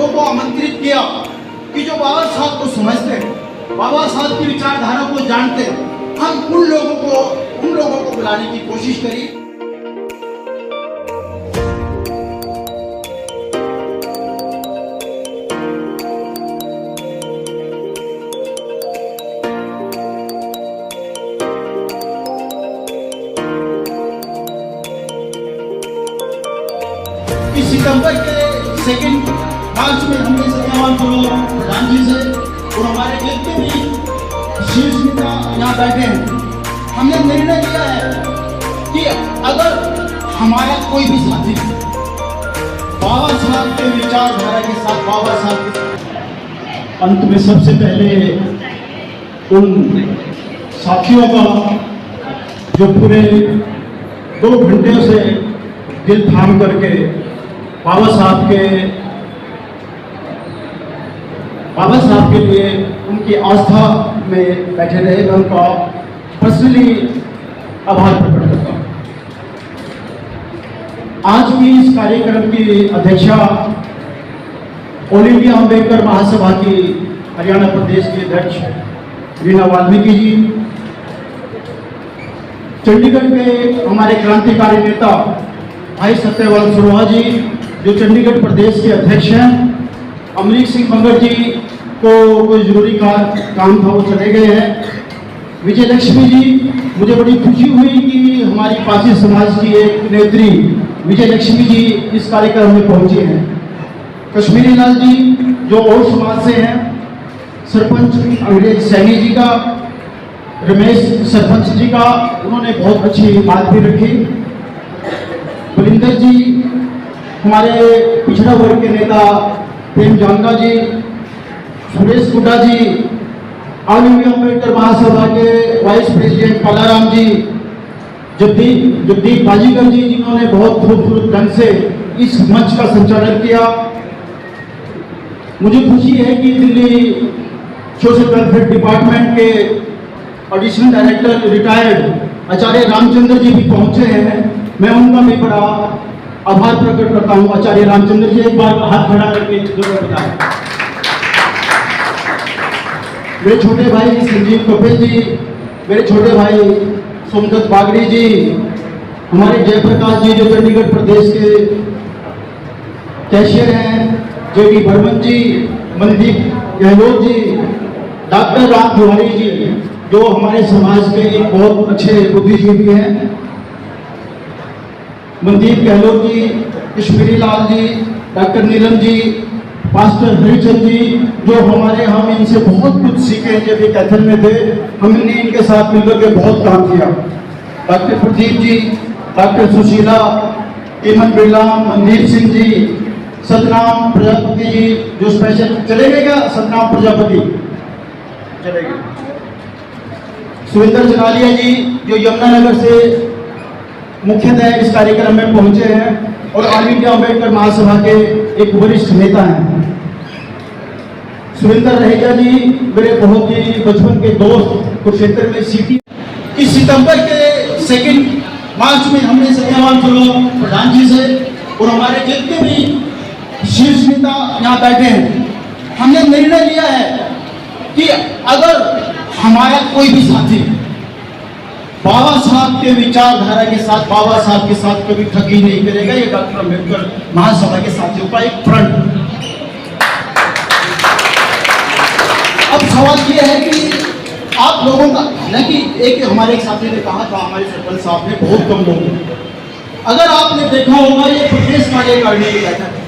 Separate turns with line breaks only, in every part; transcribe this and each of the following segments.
लोगों को आमंत्रित किया कि जो बाबा साहब को समझते हैं, बाबा साहब की विचारधारा को जानते हैं, हम उन लोगों को बुलाने की कोशिश करी। इस सितंबर के 2 मार्च में हमने सत्यावान प्रधान जी से और हमारे जितने भी शीर्ष नेता यहाँ बैठे हैं, हमने निर्णय लिया है कि अगर हमारा कोई भी साथी बाबा साहब के विचारधारा के साथ, बाबा साहब के अंत में सबसे पहले उन साथियों का जो पूरे 2 घंटे से दिल थाम करके बाबा साहब के लिए उनकी आस्था में बैठे रहे, मैं उनका पर्सनली आभार प्रकट करता हूँ। आज की इस कार्यक्रम की अध्यक्षता ऑल इंडिया अम्बेडकर महासभा की हरियाणा प्रदेश के अध्यक्ष रीना वाल्मीकि जी, चंडीगढ़ के हमारे क्रांतिकारी नेता भाई सत्यवान सरोहा जी जो चंडीगढ़ प्रदेश के अध्यक्ष हैं, अमरीक सिंह मंगल जी को कोई जरूरी काम था, वो चले गए हैं। विजय लक्ष्मी जी, मुझे बड़ी खुशी हुई कि हमारी पासी समाज की एक नेत्री विजय लक्ष्मी जी इस कार्यक्रम में पहुंचे हैं। कश्मीरी लाल जी जो और समाज से हैं, सरपंच अंग्रेज सैनी जी का, रमेश सरपंच जी का, उन्होंने बहुत अच्छी बात भी रखी। बलिंदर जी हमारे पिछड़ा वर्ग के नेता प्रेम जांगा जी, सुरेश गुड्डा जी, ऑल इंडिया अम्बेडकर महासभा के वाइस प्रेसिडेंट पालाराम जी, जगदीप बाजीगर जी जिन्होंने बहुत खूबसूरत ढंग से इस मंच का संचालन किया। मुझे खुशी है कि दिल्ली सोशल वेलफेयर डिपार्टमेंट के एडिशनल डायरेक्टर रिटायर्ड आचार्य रामचंद्र जी भी पहुंचे हैं। मैं उनका भी बड़ा आभार प्रकट करता हूं। आचार्य रामचंद्र जी, एक बार हाथ खड़ा करके जरूर बताएं। मेरे छोटे भाई संजीव कपिल जी, मेरे छोटे भाई सोमदत्त बागड़ी जी, हमारे जयप्रकाश जी जो चंडीगढ़ प्रदेश के कैशियर हैं, जेडी बर्मन जी, मनदीप गहलोत जी, डॉक्टर राम तिवारी जी जो हमारे समाज के एक बहुत अच्छे बुद्धिजीवी हैं, मनदीप गहलोत जी, कश्मीरी लाल जी, डॉक्टर नीलम जी, मास्टर हरिचंद जी जो हम इनसे बहुत कुछ सीखे। जब ये कैथल में थे हमने इनके साथ मिलकर के बहुत काम किया। डॉक्टर प्रदीप जी, डॉक्टर सुशीला, हेमंत बिरला, मनदीप सिंह जी, सतनाम प्रजापति जी जो स्पेशल चले गए क्या, सतनाम प्रजापति चले गए, सुरेंद्र जनालिया जी जो यमुनानगर से मुख्यतः इस कार्यक्रम में पहुंचे हैं और ऑल इंडिया अम्बेडकर महासभा के एक वरिष्ठ नेता हैं। सुरेंद्र रहेजा जी मेरे बहुत ही बचपन के दोस्त, कुरुक्षेत्र में सिटी। इस सितंबर के 2 मार्च में हमने सत्यावान प्रधान जी से और हमारे जितने भी शीर्ष नेता यहाँ बैठे हैं, हमने निर्णय लिया है कि अगर हमारा कोई भी साथी बाबा साहब के विचारधारा के साथ, बाबा साहब के साथ कभी ठगी नहीं करेगा, ये डॉक्टर अम्बेडकर महासभा के साथियों का एक फ्रंट। अब सवाल ये है कि आप लोगों का, हालांकि एक हमारे एक साथी ने कहा था, हमारे सरपंच साहब ने, बहुत कम लोग हैं, अगर आपने देखा होगा ये प्रदेश कार्यकारिणी की बैठक है,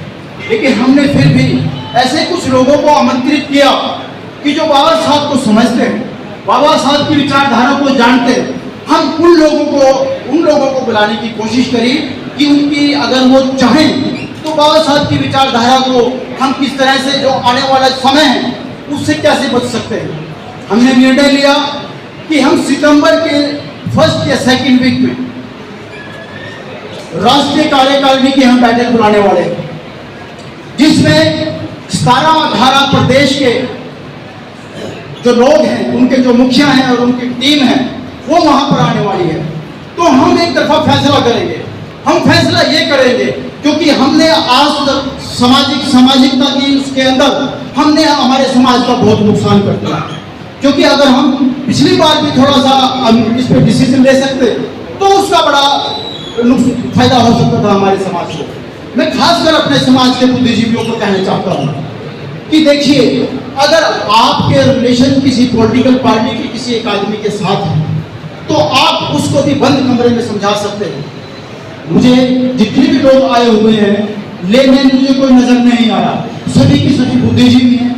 लेकिन हमने फिर भी ऐसे कुछ लोगों को आमंत्रित किया कि जो बाबा साहब को समझते हैं, बाबा साहब की विचारधारा को जानते हैं, हम उन लोगों को बुलाने की कोशिश करी कि उनकी अगर वो चाहें तो बाबा साहब की विचारधारा को हम किस तरह से जो आने वाला समय है उससे कैसे बच सकते हैं। हमने निर्णय लिया कि हम सितंबर के 1 या 2 वीक में राष्ट्रीय कार्यकारिणी की हम बैठक बुलाने वाले हैं, जिसमें 17-18 प्रदेश के जो लोग हैं, उनके जो मुखिया हैं और उनकी टीम है वो वहां पर आने वाली है। तो हम एक तरफा फैसला करेंगे। हम फैसला ये करेंगे क्योंकि हमने आज तक सामाजिकता की उसके अंदर हमने हमारे समाज का बहुत नुकसान कर दिया। क्योंकि अगर हम पिछली बार भी थोड़ा सा इस पर डिसीजन ले सकते तो उसका बड़ा फायदा हो सकता था हमारे समाज को। मैं खासकर अपने समाज के बुद्धिजीवियों को कहना चाहता हूँ कि देखिए, अगर आपके रिलेशन किसी पॉलिटिकल पार्टी की किसी एक आदमी के साथ है तो आप उसको भी बंद कमरे में समझा सकते हैं। मुझे जितने भी लोग आए हुए हैं लेकिन मुझे कोई नजर नहीं आ रहा, सभी की सभी बुद्धिजीवी हैं,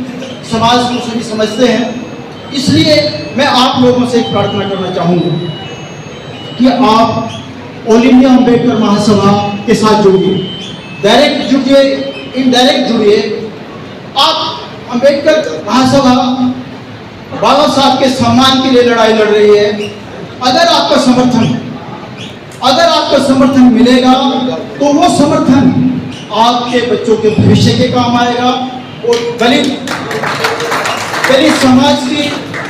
समाज को सभी समझते हैं। इसलिए मैं आप लोगों से एक प्रार्थना करना चाहूँगा कि आप ऑल इंडिया अम्बेडकर महासभा के साथ जुड़िए, डायरेक्ट जुड़िए, इनडायरेक्ट जुड़िए। आप अम्बेडकर महासभा बाबा साहब के सम्मान के लिए लड़ाई लड़ रही है। अगर आपका समर्थन मिलेगा तो वो समर्थन आपके बच्चों के भविष्य के काम आएगा और दलित समाज की,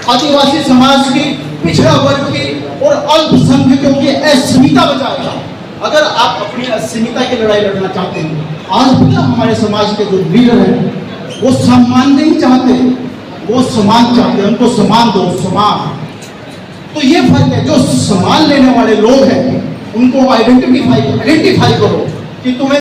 आदिवासी समाज की, पिछड़ा वर्ग की और अल्पसंख्यकों की अस्मिता बचाएगा। अगर आप अपनी अस्मिता की लड़ाई लड़ना चाहते हैं, आज भी हमारे समाज के जो लीडर हैं वो सम्मान नहीं चाहते, वो समान चाहते हैं। उनको समान दो, समान। तो ये फर्क है। जो सम्मान लेने वाले लोग हैं उनको आइडेंटिफाई करो कि तुम्हें